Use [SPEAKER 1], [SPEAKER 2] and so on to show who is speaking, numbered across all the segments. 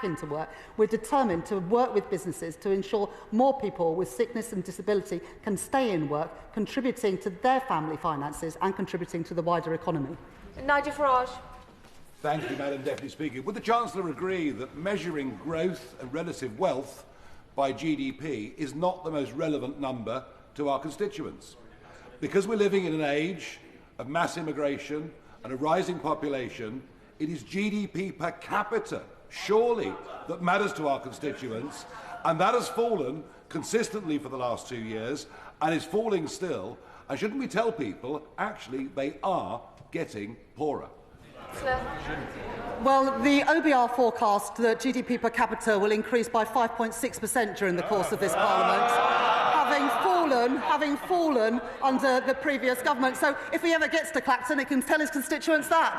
[SPEAKER 1] back into work, we're determined to work with businesses to ensure more people with sickness and disability can stay in work, contributing to their family finances and contributing to the wider economy.
[SPEAKER 2] Nigel Farage.
[SPEAKER 3] Thank you, Madam Deputy Speaker. Would the Chancellor agree that measuring growth and relative wealth by GDP is not the most relevant number to our constituents? Because we're living in an age of mass immigration and a rising population, it is GDP per capita, surely, that matters to our constituents, and that has fallen consistently for the last 2 years and is falling still. And shouldn't we tell people, actually, they are getting poorer?
[SPEAKER 1] Well, the OBR forecast that GDP per capita will increase by 5.6% during the course of this Parliament, having fallen under the previous government. So if he ever gets to Clacton, he can tell his constituents that.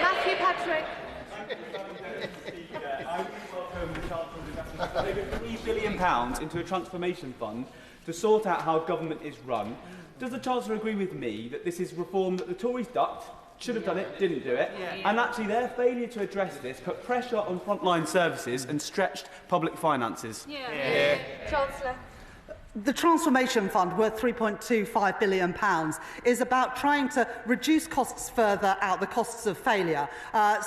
[SPEAKER 2] Matthew Patrick.
[SPEAKER 4] I welcome the Chancellor's investment over £3 billion into a transformation fund to sort out how government is run. Does the Chancellor agree with me that this is reform that the Tories ducked, should have done it, didn't do it, and actually their failure to address this put pressure on frontline services and stretched public finances?
[SPEAKER 2] Chancellor.
[SPEAKER 1] The Transformation Fund, worth £3.25 billion, is about trying to reduce costs further out, the costs of failure.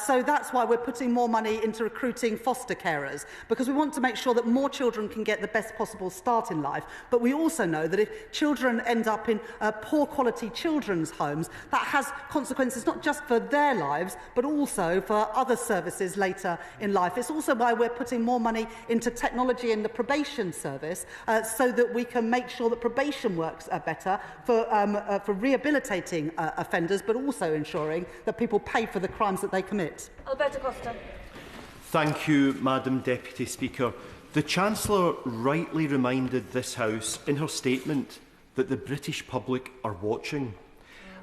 [SPEAKER 1] So that's why we're putting more money into recruiting foster carers, because we want to make sure that more children can get the best possible start in life. But we also know that if children end up in poor quality children's homes, that has consequences not just for their lives, but also for other services later in life. It's also why we're putting more money into technology in the probation service, so that we can make sure that probation works better for rehabilitating offenders, but also ensuring that people pay for the crimes that they commit.
[SPEAKER 2] Alberto Costa.
[SPEAKER 5] Thank you, Madam Deputy Speaker. The Chancellor rightly reminded this House in her statement that the British public are watching.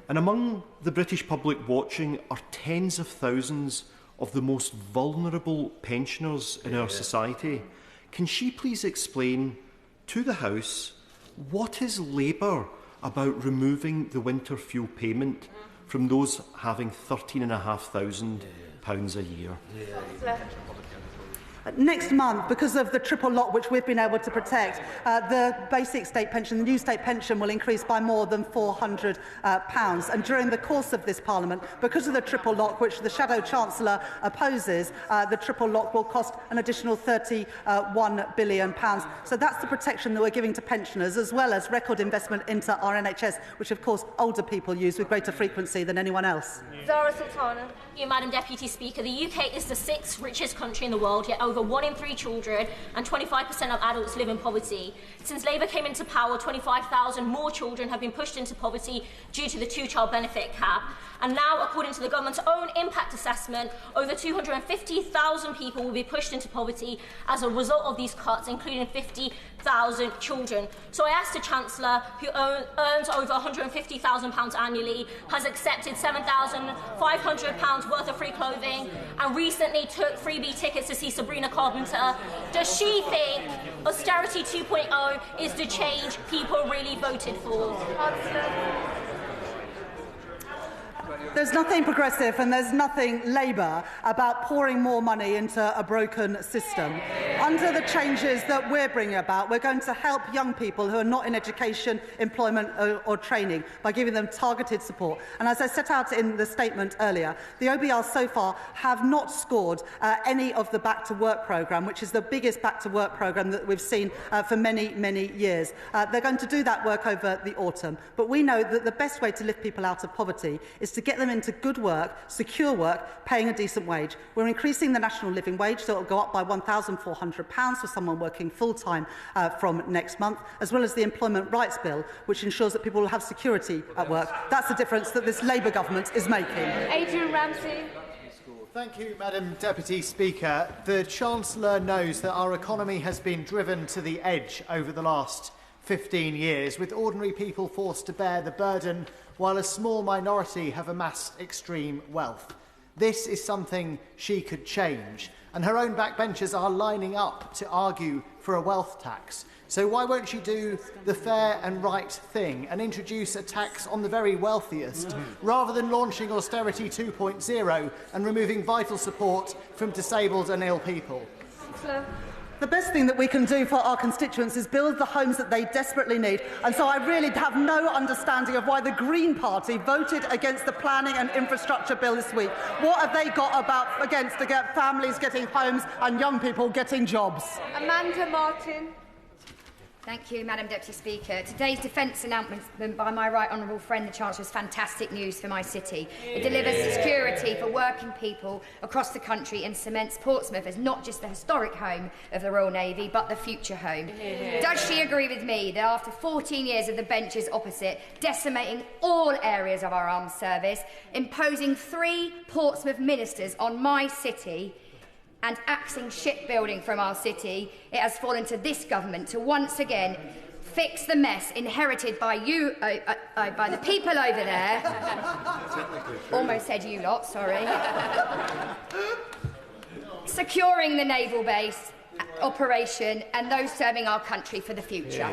[SPEAKER 5] And among the British public watching are tens of thousands of the most vulnerable pensioners in our society. Can she please explain to the House what is Labour about removing the winter fuel payment from those having £13,500 a year?
[SPEAKER 1] Next month, because of the triple lock which we've been able to protect, the basic state pension, the new state pension, will increase by more than £400. And during the course of this Parliament, because of the triple lock, which the Shadow Chancellor opposes, the triple lock will cost an additional £31 billion. So that's the protection that we're giving to pensioners, as well as record investment into our NHS, which of course older people use with greater frequency than anyone else.
[SPEAKER 2] Zara Sultana.
[SPEAKER 6] Thank you, Madam Deputy Speaker. The UK is the 6th richest country in the world, yet over 1 in 3 children and 25% of adults live in poverty. Since Labour came into power, 25,000 more children have been pushed into poverty due to the 2-child benefit cap. And now, according to the government's own impact assessment, over 250,000 people will be pushed into poverty as a result of these cuts, including 50,000 children. So I asked the Chancellor, who earns over £150,000 annually, has accepted £7,500 worth of free clothing, and recently took freebie tickets to see Sabrina Carpenter. Does she think austerity 2.0 is the change people really voted for?
[SPEAKER 1] There's nothing progressive and there's nothing Labour about pouring more money into a broken system. Under the changes that we're bringing about, we're going to help young people who are not in education, employment or training by giving them targeted support. And as I set out in the statement earlier, the OBR so far have not scored any of the Back to Work programme, which is the biggest Back to Work programme that we've seen for many, many years. They're going to do that work over the autumn. But we know that the best way to lift people out of poverty is to get them into good work, secure work, paying a decent wage. We're increasing the national living wage, so it will go up by £1,400 for someone working full-time from next month, as well as the Employment Rights Bill, which ensures that people will have security at work. That's the difference that this Labour government is making.
[SPEAKER 2] Adrian Ramsey.
[SPEAKER 7] Thank you, Madam Deputy Speaker. The Chancellor knows that our economy has been driven to the edge over the last 15 years, with ordinary people forced to bear the burden while a small minority have amassed extreme wealth. This is something she could change, and her own backbenchers are lining up to argue for a wealth tax. So why won't she do the fair and right thing and introduce a tax on the very wealthiest, rather than launching austerity 2.0 and removing vital support from disabled and ill people?
[SPEAKER 2] Chancellor.
[SPEAKER 1] The best thing that we can do for our constituents is build the homes that they desperately need. And so I really have no understanding of why the Green Party voted against the planning and infrastructure bill this week. What have they got against to get families getting homes and young people getting jobs?
[SPEAKER 2] Amanda Martin.
[SPEAKER 8] Thank you, Madam Deputy Speaker. Today's defence announcement by my right honourable friend, the Chancellor, is fantastic news for my city. It delivers security for working people across the country and cements Portsmouth as not just the historic home of the Royal Navy, but the future home. Does she agree with me that after 14 years of the benches opposite, decimating all areas of our armed service, imposing 3 Portsmouth ministers on my city, and axing shipbuilding from our city, it has fallen to this government to once again fix the mess inherited by you, by the people over there. Almost said you lot, sorry. Securing the naval base operation and those serving our country for the future.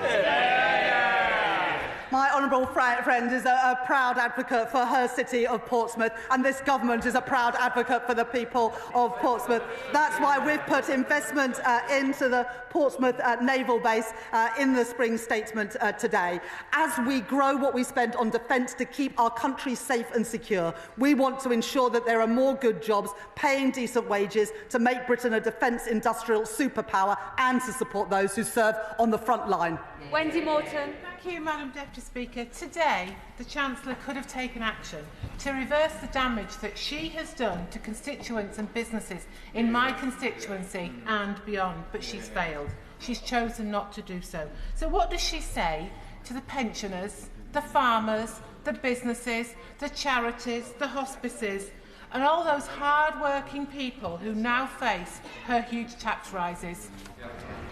[SPEAKER 1] My honourable friend is a proud advocate for her city of Portsmouth, and this government is a proud advocate for the people of Portsmouth. That's why we've put investment into the Portsmouth naval base in the spring statement today. As we grow what we spend on defence to keep our country safe and secure, we want to ensure that there are more good jobs, paying decent wages, to make Britain a defence industrial superpower and to support those who serve on the front line.
[SPEAKER 2] Wendy Morton.
[SPEAKER 9] Thank you, Madam Deputy Speaker. Today, the Chancellor could have taken action to reverse the damage that she has done to constituents and businesses in my constituency and beyond, but she's failed. She's chosen not to do so. So what does she say to the pensioners, the farmers, the businesses, the charities, the hospices, and all those hard-working people who now face her huge tax rises?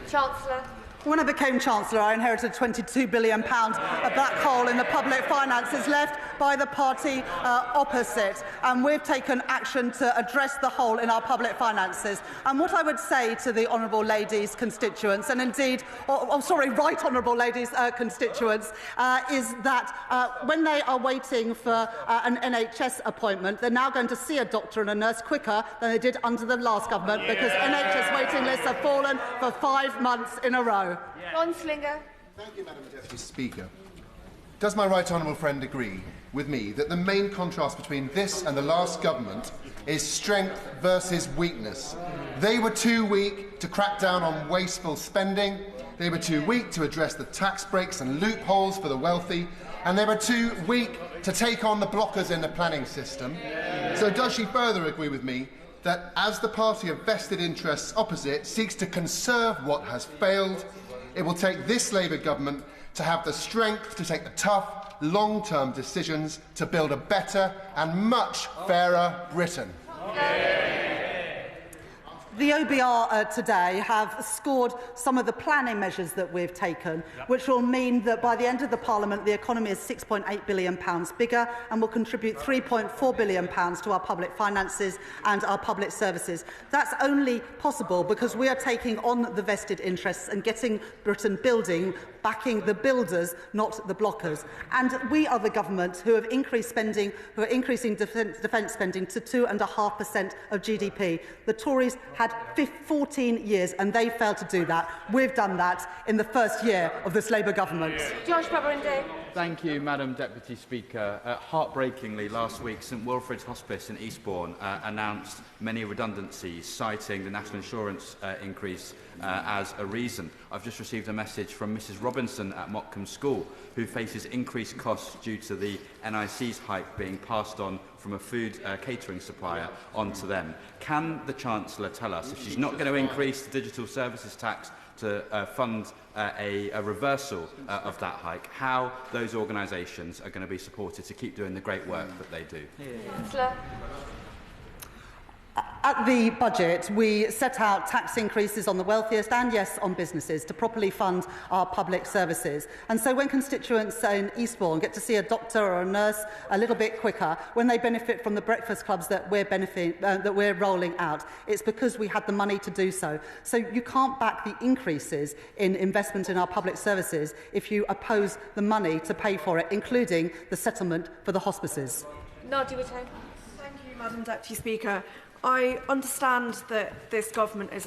[SPEAKER 2] Chancellor.
[SPEAKER 1] When I became Chancellor, I inherited £22 billion, a black hole in the public finances left by the party opposite. And we've taken action to address the hole in our public finances. And what I would say to the Honourable Lady's constituents, and indeed, right Honourable Lady's constituents, is that when they are waiting for an NHS appointment, they're now going to see a doctor and a nurse quicker than they did under the last government, because NHS waiting lists have fallen for 5 months in a row.
[SPEAKER 2] Ron Slinger.
[SPEAKER 10] Thank you, Madam Deputy Speaker. Does my right honourable friend agree with me that the main contrast between this and the last government is strength versus weakness? They were too weak to crack down on wasteful spending, they were too weak to address the tax breaks and loopholes for the wealthy, and they were too weak to take on the blockers in the planning system. So does she further agree with me that as the party of vested interests opposite seeks to conserve what has failed, it will take this Labour government to have the strength to take the tough, long-term decisions to build a better and much fairer Britain?
[SPEAKER 1] The OBR today have scored some of the planning measures that we've taken, which will mean that by the end of the Parliament, the economy is £6.8 billion bigger and will contribute £3.4 billion to our public finances and our public services. That's only possible because we are taking on the vested interests and getting Britain building, backing the builders, not the blockers. And we are the government who have increased spending, who are increasing defence spending to 2.5% of GDP. The Tories had 14 years and they failed to do that. We've done that in the first year of this Labour government.
[SPEAKER 2] Josh Babarinde.
[SPEAKER 11] Thank you, Madam Deputy Speaker. Heartbreakingly, last week, St Wilfrid's Hospice in Eastbourne announced many redundancies, citing the national insurance increase as a reason. I've just received a message from Mrs Robinson at Motcombe School, who faces increased costs due to the NIC's hike being passed on from a food catering supplier onto them. Can the Chancellor tell us, if she's not going to increase the digital services tax to fund a reversal of that hike, how those organisations are going to be supported to keep doing the great work that they do?
[SPEAKER 1] At the budget, we set out tax increases on the wealthiest and, yes, on businesses to properly fund our public services. And so when constituents in Eastbourne get to see a doctor or a nurse a little bit quicker, when they benefit from the breakfast clubs that we're rolling out, it's because we had the money to do so. So you can't back the increases in investment in our public services if you oppose the money to pay for it, including the settlement for the hospices.
[SPEAKER 2] Nigel Farage.
[SPEAKER 12] Thank you, Madam Deputy Speaker. I understand that this government is